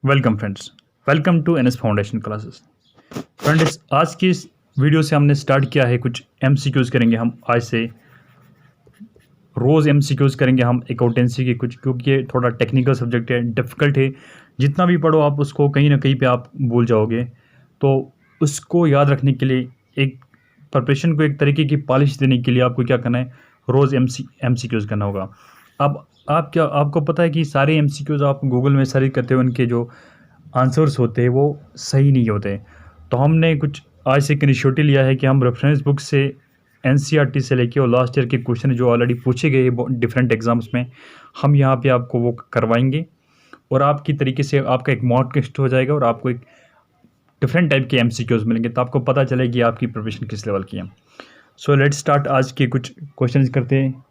Welcome friends. Welcome to NS foundation classes. Friends, आज की इस वीडियो से हमने स्टार्ट किया है, कुछ एमसीक्यूज़ करेंगे हम आज से। रोज़ एमसीक्यूज़ करेंगे हम अकाउंटेंसी के कुछ, क्योंकि ये थोड़ा टेक्निकल सब्जेक्ट है, डिफ़िकल्ट है। जितना भी पढ़ो आप उसको कहीं ना कहीं पे आप भूल जाओगे। तो उसको याद रखने के लिए, एक प्रिपरेशन को एक तरीके की पॉलिश देने के लिए आपको क्या करना है, रोज़ एमसीक्यूज़ करना होगा। अब आपको पता है कि सारे एमसीक्यूज़ आप गूगल में सर्च करते हो, उनके जो आंसर्स होते हैं वो सही नहीं होते। तो हमने कुछ आज से एक इनिशिएटिव लिया है कि हम रेफरेंस बुक से, एनसीईआरटी से लेके और लास्ट ईयर के क्वेश्चन जो ऑलरेडी पूछे गए डिफरेंट एग्जाम्स में, हम यहाँ पे आपको वो करवाएंगे। और आपकी तरीके से आपका एक मॉक टेस्ट हो जाएगा और आपको एक डिफरेंट टाइप के एमसीक्यूज मिलेंगे, तो आपको पता चलेगी आपकी प्रिपरेशन किस लेवल की है। So let's start. आज के कुछ क्वेश्चन करते हैं।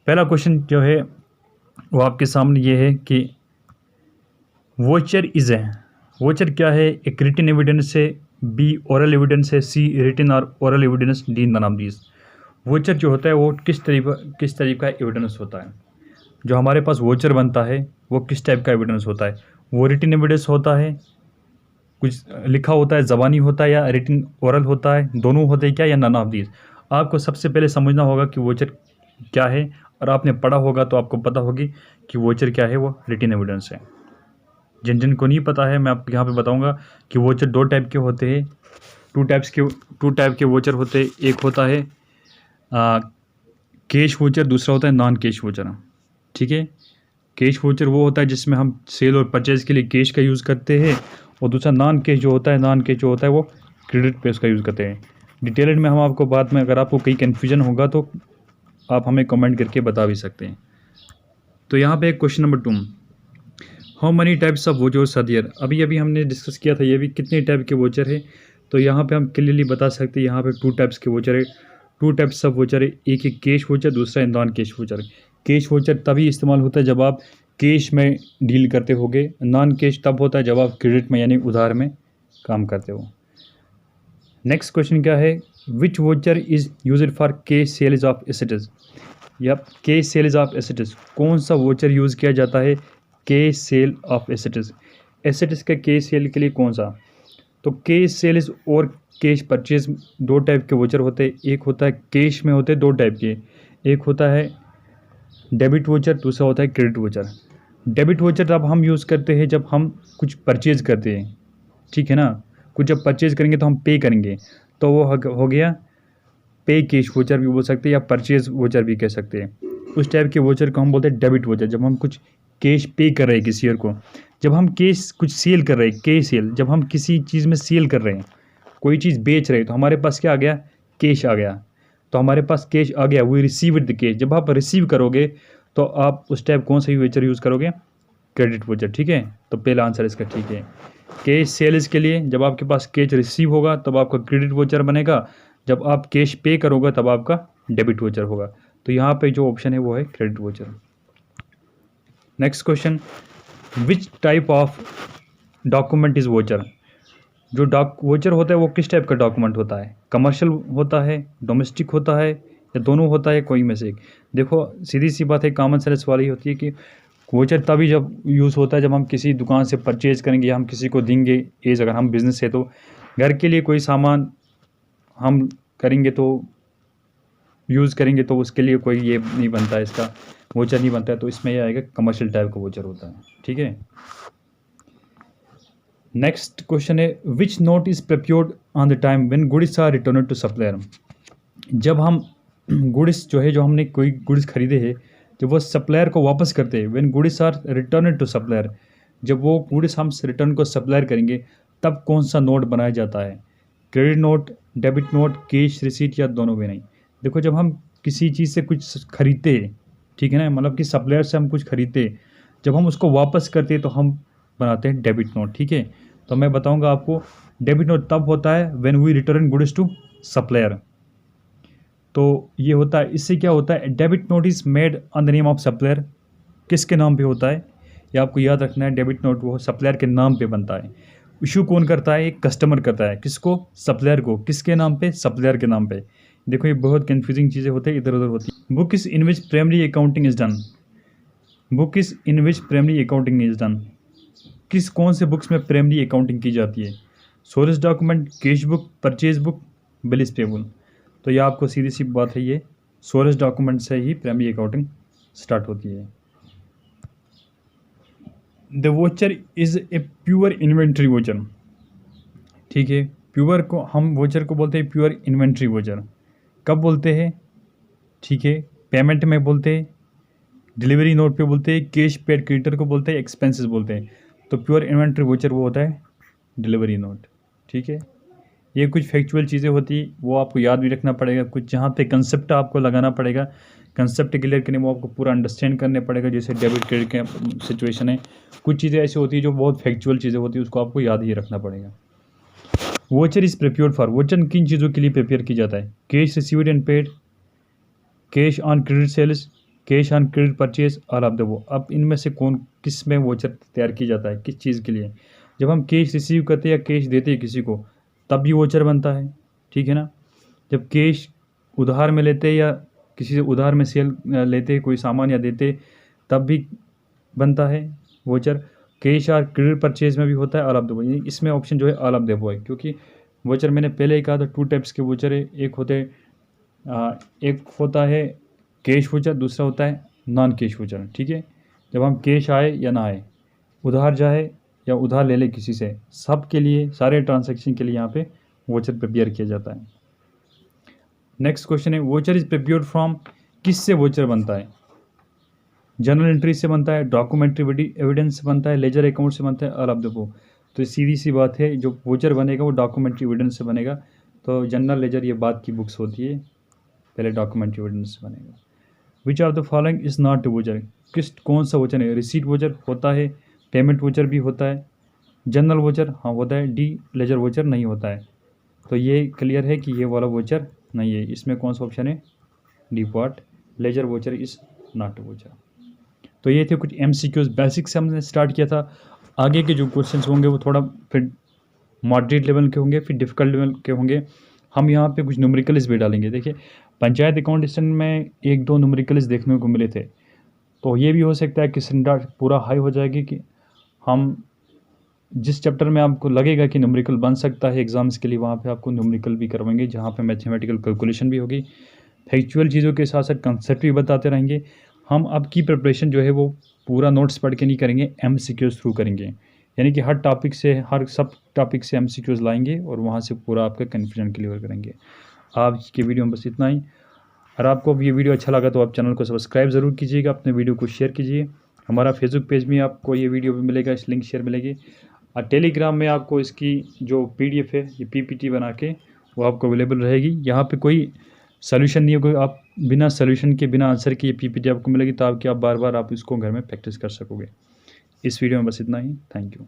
पहला क्वेश्चन जो है वो आपके सामने ये है कि वोचर इज है। वोचर क्या है? एक रिटन एविडेंस है, बी ओरल एविडेंस है, सी रिटन और oral evidence, D none of these. Voucher जो होता है वो किस तरीके का एविडेंस होता है? जो हमारे पास वोचर बनता है वो किस टाइप का एविडेंस होता है? वो रिटन एविडेंस होता है, कुछ लिखा होता है, ज़बानी होता है, या रिटन ओरल होता है, दोनों होते हैं क्या, या नन ऑफ दीज? आपको सबसे पहले समझना होगा कि वोचर क्या है, और आपने पढ़ा होगा तो आपको पता होगी कि वोचर क्या है। वो रिटन एविडेंस है। जिन जिन को नहीं पता है मैं आपको यहाँ पे बताऊंगा कि वोचर दो टाइप के होते हैं। टू टाइप के वोचर होते हैं। एक होता है कैश वोचर, दूसरा होता है नॉन कैश वोचर। ठीक है, कैश वोचर वो होता है जिसमें हम सेल और परचेज के लिए कैश का यूज़ करते हैं, और दूसरा नॉन कैश जो होता है वो क्रेडिट पे उसका यूज़ करते हैं। डिटेल्ड में हम आपको बाद में, अगर आपको कहीं कन्फ्यूजन होगा तो आप हमें कमेंट करके बता भी सकते हैं। तो यहाँ पे question number 2, how many types of vouchers are there. अभी हमने डिस्कस किया था ये भी, कितने टाइप के वोचर है। तो यहाँ पे हम क्लियरली बता सकते हैं, यहाँ पे 2 टाइप्स के वोचर है, 2 टाइप्स ऑफ वोचर है। एक है कैश वोचर, दूसरा है non cash voucher. Cash voucher तभी इस्तेमाल होता है जब आप कैश में डील करते होगे, नॉन कैश तब होता है जब आप क्रेडिट में यानी उधार में काम करते हो। नेक्स्ट क्वेश्चन क्या है, which voucher is used for cash sales of assets. या कैश सेल्स ऑफ एसेट्स, कौन सा वोचर यूज़ किया जाता है cash sale of assets? Assets का कैश सेल के लिए कौन सा? तो कैश सेल्स और कैश परचेज दो टाइप के वोचर होते हैं। एक होता है कैश में होते हैं दो टाइप के, एक होता है डेबिट वोचर, दूसरा होता है क्रेडिट वोचर। डेबिट वोचर तब हम यूज़ करते हैं जब हम कुछ परचेज करते हैं, ठीक है ना। कुछ जब परचेज करेंगे तो हम पे करेंगे, तो वो हो गया पे कैश वोचर भी बोल सकते हैं, या परचेज वोचर भी कह सकते हैं। उस टाइप के वोचर को हम बोलते हैं डेबिट वोचर, जब हम कुछ कैश पे कर रहे हैं किसी और को। जब हम कैश कुछ सेल कर रहे हैं, कैश सेल, जब हम किसी चीज़ में सेल कर रहे हैं, कोई चीज़ बेच रहे हैं, तो हमारे पास क्या आ गया, कैश आ गया। तो हमारे पास कैश आ गया, वी रिसीव द कैश। जब आप रिसीव करोगे तो आप उस टाइप कौन सा वोचर यूज़ करोगे, क्रेडिट वोचर। ठीक है, तो पहला आंसर इसका ठीक है। कैश सेल्स के लिए जब आपके पास कैश रिसीव होगा तब आपका क्रेडिट वोचर बनेगा, जब आप कैश पे करोगे तब आपका डेबिट वोचर होगा। तो यहाँ पे जो ऑप्शन है वो है credit voucher. Next question, which type of document is voucher. जो वोचर होता है वो किस टाइप का डॉक्यूमेंट होता है? कमर्शियल होता है, डोमेस्टिक होता है, या दोनों होता है, कोई में से एक? देखो सीधी सी बात है, कॉमन सेंस वाली होती है कि वोचर तभी जब यूज़ होता है जब हम किसी दुकान से परचेज करेंगे, या हम किसी को देंगे एज, अगर हम बिज़नेस है तो घर के लिए कोई सामान हम करेंगे तो यूज़ करेंगे, तो उसके लिए कोई ये नहीं बनता है, इसका वोचर नहीं बनता है। तो इसमें ये आएगा कमर्शियल टाइप का वोचर होता है। ठीक है, नेक्स्ट क्वेश्चन है, which note is prepared on the time when goods are return to supplier. जब हम गुड्स जो है, जो हमने कोई गुड्स खरीदे हैं, जब वो सप्लायर को वापस करते हैं, when goods are return to supplier, जब वो गुड्स हम रिटर्न को सप्लायर करेंगे तब कौन सा नोट बनाया जाता है? Credit note, debit note, cash receipt, या दोनों भी नहीं? देखो जब हम किसी चीज़ से कुछ खरीदते हैं, ठीक है ना, मतलब कि सप्लायर से हम कुछ खरीदते हैं, जब हम उसको वापस करते हैं तो हम बनाते हैं डेबिट नोट। ठीक है, तो मैं बताऊंगा आपको, डेबिट नोट तब होता है when we return goods to supplier. तो ये होता है, इससे क्या होता है, debit note is made on the name of supplier. किसके नाम पे होता है ये आपको याद रखना है, डेबिट नोट वो सप्लायर के नाम पे बनता है। इशू कौन करता है? एक कस्टमर करता है। किसको? सप्लायर को। किसके नाम पे? सप्लायर के नाम पे। देखो ये बहुत कंफ्यूजिंग चीज़ें होती है, इधर उधर होती है। Book is in which primary accounting is done. Book is in which primary accounting is done. कौन से बुक्स में प्राइमरी अकाउंटिंग की जाती है? Source document, cash book, purchase book, bills payable. तो ये आपको सीधी सी बात है, ये सोर्स डॉक्यूमेंट से ही प्राइमरी अकाउंटिंग स्टार्ट होती है। The voucher is a pure inventory voucher. ठीक है, प्योर को हम वोचर को बोलते हैं प्योर इन्वेंट्री वोचर। कब बोलते हैं? ठीक है, पेमेंट में बोलते हैं, डिलीवरी नोट पे बोलते हैं, कैश पेड क्रेडिटर को बोलते हैं, एक्सपेंसेस बोलते हैं। तो प्योर इन्वेंट्री वोचर वो होता है डिलीवरी नोट। ठीक है, ये कुछ फैक्चुअल चीज़ें होती है, वो आपको याद भी रखना पड़ेगा। कुछ जहाँ पे कंसेप्ट आपको लगाना पड़ेगा, कंसेप्ट क्लियर करने में आपको पूरा अंडरस्टैंड करने पड़ेगा। जैसे डेबिट क्रेडिट के सिचुएशन है, कुछ चीज़ें ऐसी होती है जो बहुत फैक्चुअल चीज़ें होती है, उसको आपको याद ही रखना पड़ेगा। Voucher is prepare for, voucher किन चीज़ों के लिए प्रिपेयर की जाता है? Cash received and paid, cash on credit sales, cash on credit purchase, all of the वो। अब इनमें से किस में वोचर तैयार की जाता है, किस चीज़ के लिए? जब हम कैश रिसीव करते हैं या कैश देते हैं किसी को, तब भी वोचर बनता है। ठीक है ना, जब कैश उधार में लेते हैं या किसी से उधार में सेल लेते हैं कोई सामान या देते, तब भी बनता है वोचर। कैश और क्रेडिट परचेज में भी होता है ऑल ऑफ द वो। इसमें ऑप्शन जो है ऑल ऑफ द वो है, क्योंकि वोचर मैंने पहले ही कहा था 2 टाइप्स के वोचर है। एक होता है कैश वोचर, दूसरा होता है नॉन कैश वोचर। ठीक है, जब हम कैश आए या ना आए, उधार जाए या उधार ले ले किसी से, सब के लिए, सारे ट्रांजैक्शन के लिए यहाँ पे वोचर प्रिपेयर किया जाता है। नेक्स्ट क्वेश्चन है, वोचर इज प्रिपेयर्ड फ्रॉम, किससे वोचर बनता है? जर्नल एंट्री से बनता है, डॉक्यूमेंट्री एविडेंस से बनता है, लेजर अकाउंट से बनता है, ऑल ऑफ द वो। तो सीधी सी बात है, जो वोचर बनेगा वो डॉक्यूमेंट्री एविडेंस से बनेगा। तो जनरल लेजर ये बाद की बुक्स होती है, पहले डॉक्यूमेंट्री एविडेंस से बनेगा। Which of the following is not voucher, कौन सा वोचर है? रिसीट वोचर होता है, पेमेंट वोचर भी होता है, जनरल वोचर हाँ होता है, डी लेजर वोचर नहीं होता है। तो ये क्लियर है कि ये वाला वोचर नहीं है। इसमें कौन सा ऑप्शन है? D part, ledger voucher is not voucher. तो ये थे कुछ MCQs बेसिक से हमने स्टार्ट किया था। आगे के जो क्वेश्चंस होंगे वो थोड़ा फिर मॉडरेट लेवल के होंगे, फिर डिफ़िकल्ट लेवल के होंगे। हम यहाँ पे कुछ न्यूमेरिकल्स भी डालेंगे। देखिए, पंचायत अकाउंटेशन में 1-2 न्यूमेरिकल्स देखने को मिले थे, तो ये भी हो सकता है कि स्टैंडर्ड पूरा हाई हो जाएगी कि हम जिस चैप्टर में आपको लगेगा कि न्यूमेरिकल बन सकता है एग्जाम्स के लिए, वहाँ पे आपको न्यूमेरिकल भी करवाएंगे, जहाँ पे मैथमेटिकल कैलकुलेशन भी होगी, फैक्चुअल चीज़ों के साथ साथ कंसेप्ट भी बताते रहेंगे। हम अब की प्रिपरेशन जो है वो पूरा नोट्स पढ़ के नहीं करेंगे, MCQs थ्रू करेंगे। यानी कि हर टॉपिक से, हर सब टॉपिक से MCQs लाएंगे और वहाँ से पूरा आपका कन्फ्यूजन क्लियर करेंगे। आज के वीडियो में बस इतना ही। अगर आपको ये वीडियो अच्छा लगा तो आप चैनल को सब्सक्राइब ज़रूर कीजिएगा, अपने वीडियो को शेयर कीजिए। हमारा फेसबुक पेज में आपको ये वीडियो भी मिलेगा, इस लिंक शेयर मिलेगी। और टेलीग्राम में आपको इसकी जो PDF है, ये PPT बना के वो आपको अवेलेबल रहेगी। यहाँ पे कोई सोल्यूशन नहीं होगा, आप बिना सोल्यूशन के, बिना आंसर के ये PPT आपको मिलेगी, तो आपके आप बार बार आप इसको घर में प्रैक्टिस कर सकोगे। इस वीडियो में बस इतना ही। Thank you.